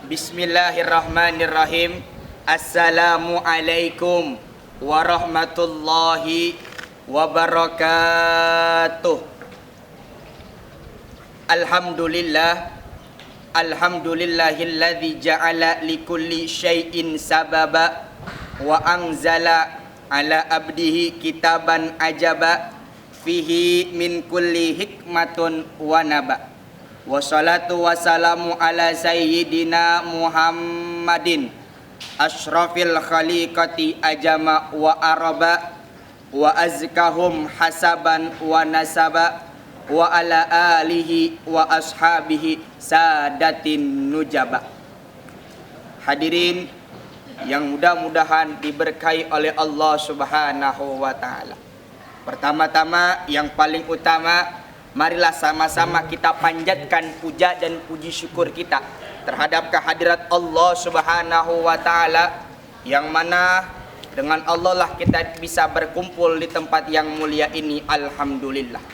Bismillahirrahmanirrahim. Assalamualaikum warahmatullahi wabarakatuh. Alhamdulillahilladzi ja'ala likulli syai'in sababa wa anzala ala abdihi kitaban ajaba fihi min kulli hikmatun wa naba. Wassalatu wassalamu ala sayyidina Muhammadin asyrafil khaliqati ajama wa araba wa azkahum hasaban wa nasaba wa ala alihi wa ashabihi sadatin nujaba. Hadirin yang mudah-mudahan diberkahi oleh Allah Subhanahu wa taala. Pertama-tama yang paling utama, marilah sama-sama kita panjatkan puja dan puji syukur kita terhadap kehadirat Allah Subhanahu wa taala, yang mana dengan Allah lah kita bisa berkumpul di tempat yang mulia ini. Alhamdulillah.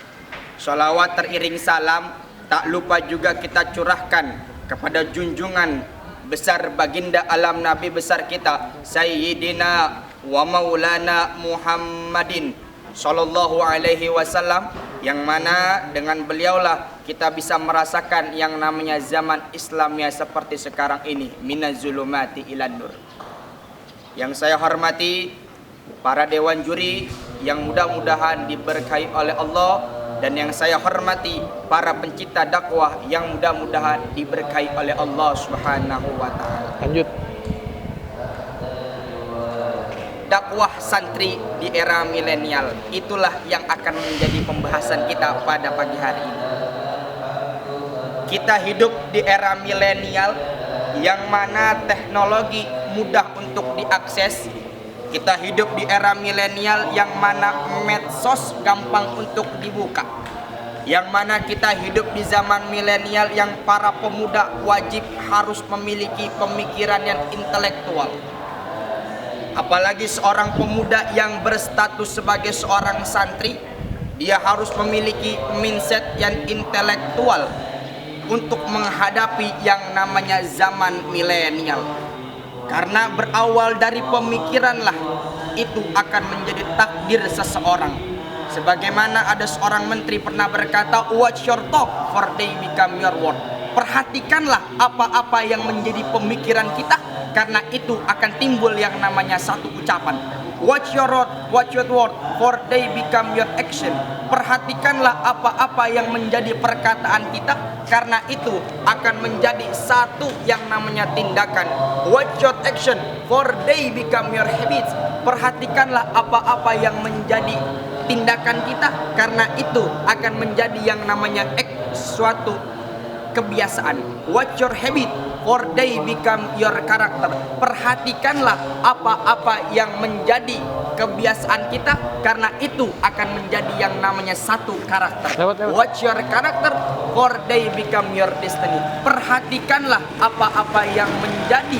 Sholawat teriring salam tak lupa juga kita curahkan kepada junjungan besar baginda alam Nabi besar kita Sayyidina wa Maulana Muhammadin Sallallahu alaihi wasallam, yang mana dengan beliaulah kita bisa merasakan yang namanya zaman Islamnya seperti sekarang ini, minazulumati ilan nur. Yang saya hormati para dewan juri yang mudah-mudahan diberkahi oleh Allah, dan yang saya hormati para pencipta dakwah yang mudah-mudahan diberkahi oleh Allah Subhanahu wa taala. Lanjut. Dakwah santri di era milenial, itulah yang akan menjadi pembahasan kita pada pagi hari ini. Kita hidup di era milenial yang mana teknologi mudah untuk diakses. Kita hidup di era milenial yang mana medsos gampang untuk dibuka. Yang mana kita hidup di zaman milenial yang para pemuda wajib harus memiliki pemikiran yang intelektual. Apalagi seorang pemuda yang berstatus sebagai seorang santri, dia harus memiliki mindset yang intelektual untuk menghadapi yang namanya zaman milenial. Karena berawal dari pemikiranlah itu akan menjadi takdir seseorang. Sebagaimana ada seorang menteri pernah berkata, watch your talk for they become your word. Perhatikanlah apa-apa yang menjadi pemikiran kita, karena itu akan timbul yang namanya satu ucapan. Watch your word, for they become your action. Perhatikanlah apa-apa yang menjadi perkataan kita, karena itu akan menjadi satu yang namanya tindakan. Watch your action, for they become your habits. Perhatikanlah apa-apa yang menjadi tindakan kita, karena itu akan menjadi yang namanya suatu kebiasaan. Watch your habit, for they become your character. Perhatikanlah apa-apa yang menjadi kebiasaan kita, karena itu akan menjadi yang namanya satu karakter. Watch your character, for they become your destiny. Perhatikanlah apa-apa yang menjadi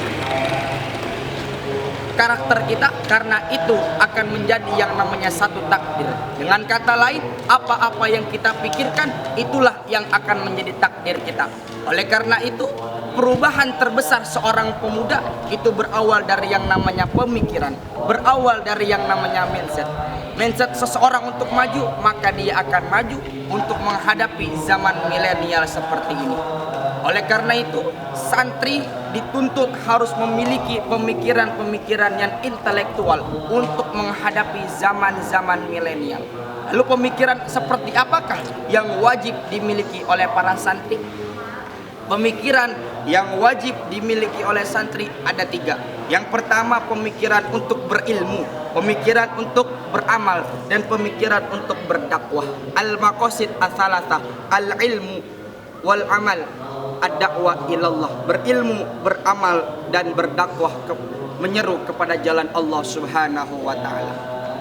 karakter kita, karena itu akan menjadi yang namanya satu takdir. Dengan kata lain, apa-apa yang kita pikirkan, itulah yang akan menjadi takdir kita. Oleh karena itu, perubahan terbesar seorang pemuda itu berawal dari yang namanya pemikiran, berawal dari yang namanya mindset. Mindset seseorang untuk maju, maka dia akan maju untuk menghadapi zaman milenial seperti ini. Oleh karena itu, santri dituntut harus memiliki pemikiran-pemikiran yang intelektual untuk menghadapi zaman-zaman milenial. Lalu pemikiran seperti apakah yang wajib dimiliki oleh para santri? Pemikiran yang wajib dimiliki oleh santri ada 3. Yang pertama, pemikiran untuk berilmu, pemikiran untuk beramal, dan pemikiran untuk berdakwah. Al-maqasid ats-tsalatsa, al-ilmu wal amal, ad-da'wah ilallah. Berilmu, beramal, dan berdakwah menyeru kepada jalan Allah Subhanahu wa taala.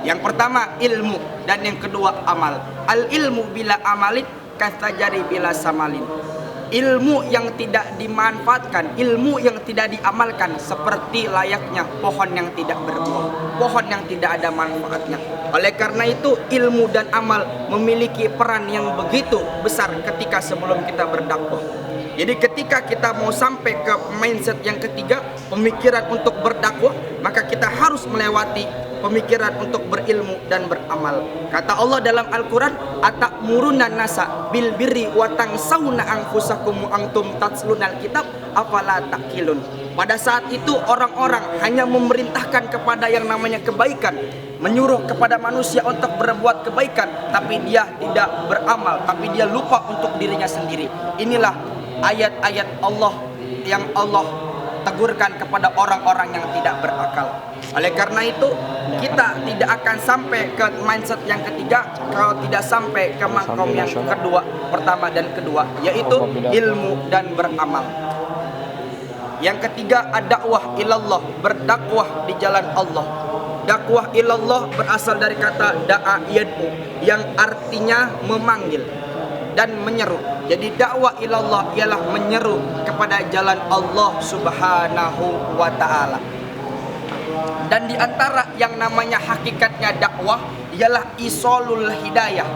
Yang pertama ilmu, dan yang kedua amal. Al-ilmu bila amalin kastajari bila samalin. Ilmu yang tidak dimanfaatkan, ilmu yang tidak diamalkan, seperti layaknya pohon yang tidak berbuah, pohon yang tidak ada manfaatnya. Oleh karena itu, ilmu dan amal memiliki peran yang begitu besar ketika sebelum kita berdakwah. Jadi ketika kita mau sampai ke mindset yang ketiga, pemikiran untuk berdakwah, maka kita harus melewati pemikiran untuk berilmu dan beramal. Kata Allah dalam Al-Quran, atamuruna nasa bil birri wa tansawna anfusakum wa antum tatlunal kitab afala taqilun. Pada saat itu orang-orang hanya memerintahkan kepada yang namanya kebaikan, menyuruh kepada manusia untuk berbuat kebaikan, tapi dia tidak beramal, tapi dia lupa untuk dirinya sendiri. Inilah ayat-ayat Allah yang Allah tegurkan kepada orang-orang yang tidak berakal. Oleh karena itu, kita tidak akan sampai ke mindset yang ketiga kalau tidak sampai ke makom yang kedua, pertama dan kedua, yaitu ilmu dan beramal. Yang ketiga, ad-dakwah ilallah, berdakwah di jalan Allah. Dakwah ilallah berasal dari kata da'a yad'u, yang artinya memanggil dan menyeru. Jadi dakwah ilallah ialah menyeru kepada jalan Allah Subhanahu wa ta'ala. Dan di antara yang namanya hakikatnya dakwah ialah isolul hidayah.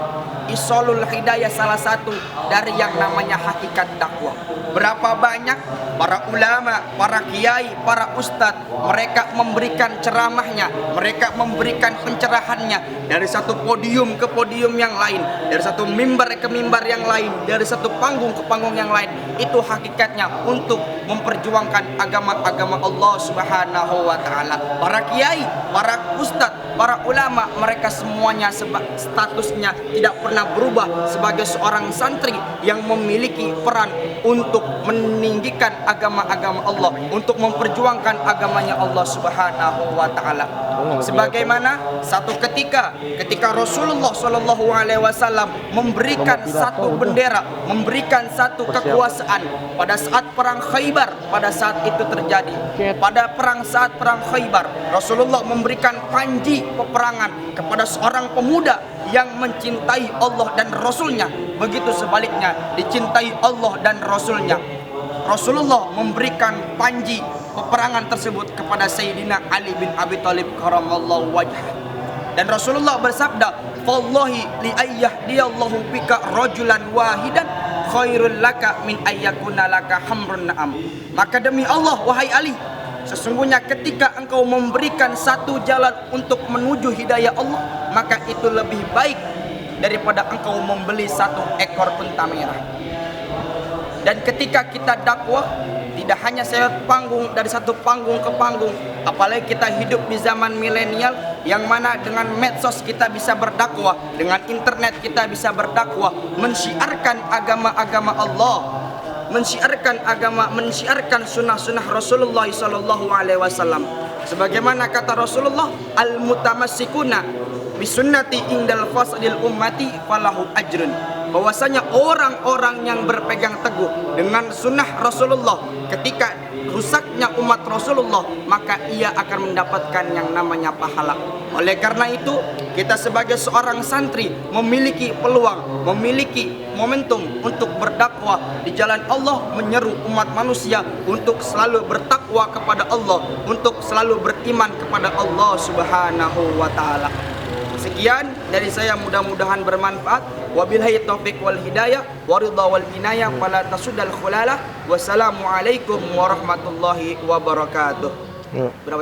Isolul hidayah salah satu dari yang namanya hakikat dakwah. Berapa banyak para ulama, para kiai, para ustadz, mereka memberikan ceramahnya, mereka memberikan pencerahannya dari satu podium ke podium yang lain, dari satu mimbar ke mimbar yang lain, dari satu panggung ke panggung yang lain. Itu hakikatnya untuk memperjuangkan agama-agama Allah Subhanahu wa ta'ala. Para kiai, para ustadz, para ulama, mereka semuanya statusnya tidak pernah berubah sebagai seorang santri yang memiliki peran untuk meninggikan agama-agama Allah, untuk memperjuangkan agamanya Allah Subhanahu wa ta'ala. Sebagaimana satu ketika Rasulullah Shallallahu alaihi wasallam memberikan satu bendera, memberikan satu kekuasaan pada saat perang Khaybar, pada saat itu terjadi. Pada saat perang Khaybar, Rasulullah memberikan panji peperangan kepada seorang pemuda yang mencintai Allah dan Rasulnya. Begitu sebaliknya, dicintai Allah dan Rasulnya. Rasulullah memberikan panji peperangan tersebut kepada Sayyidina Ali bin Abi Thalib karamallahu wajhah. Dan Rasulullah bersabda, "Wallahi li ayyahdiyallahu bika rajulan wahidan khairul laka min ayyakuna laka hamrun na'am." Maka demi Allah, wahai Ali, sesungguhnya ketika engkau memberikan satu jalan untuk menuju hidayah Allah, maka itu lebih baik daripada engkau membeli satu ekor unta merah. Dan ketika kita dakwah, tidak hanya seret panggung dari satu panggung ke panggung, apalagi kita hidup di zaman milenial yang mana dengan medsos kita bisa berdakwah, dengan internet kita bisa berdakwah, mensyiarkan agama-agama Allah, mensyiarkan agama, mensyiarkan sunnah-sunnah Rasulullah sallallahu alaihi wasallam. Sebagaimana kata Rasulullah, al-mutamassikuna bisunnati indal fasadil ummati falahu ajrun. Bahwasanya orang-orang yang berpegang teguh dengan sunnah Rasulullah ketika rusaknya umat Rasulullah, maka ia akan mendapatkan yang namanya pahala. Oleh karena itu, kita sebagai seorang santri memiliki peluang, memiliki momentum untuk berdakwah di jalan Allah, menyeru umat manusia untuk selalu bertakwa kepada Allah, untuk selalu beriman kepada Allah Subhanahu wa ta'ala. Sekian dari saya, mudah-mudahan bermanfaat. Wabillahi taufiq wal hidayah waridha wal inayah fala tasudal khulalah. Wassalamualaikum warahmatullahi wabarakatuh. Berapa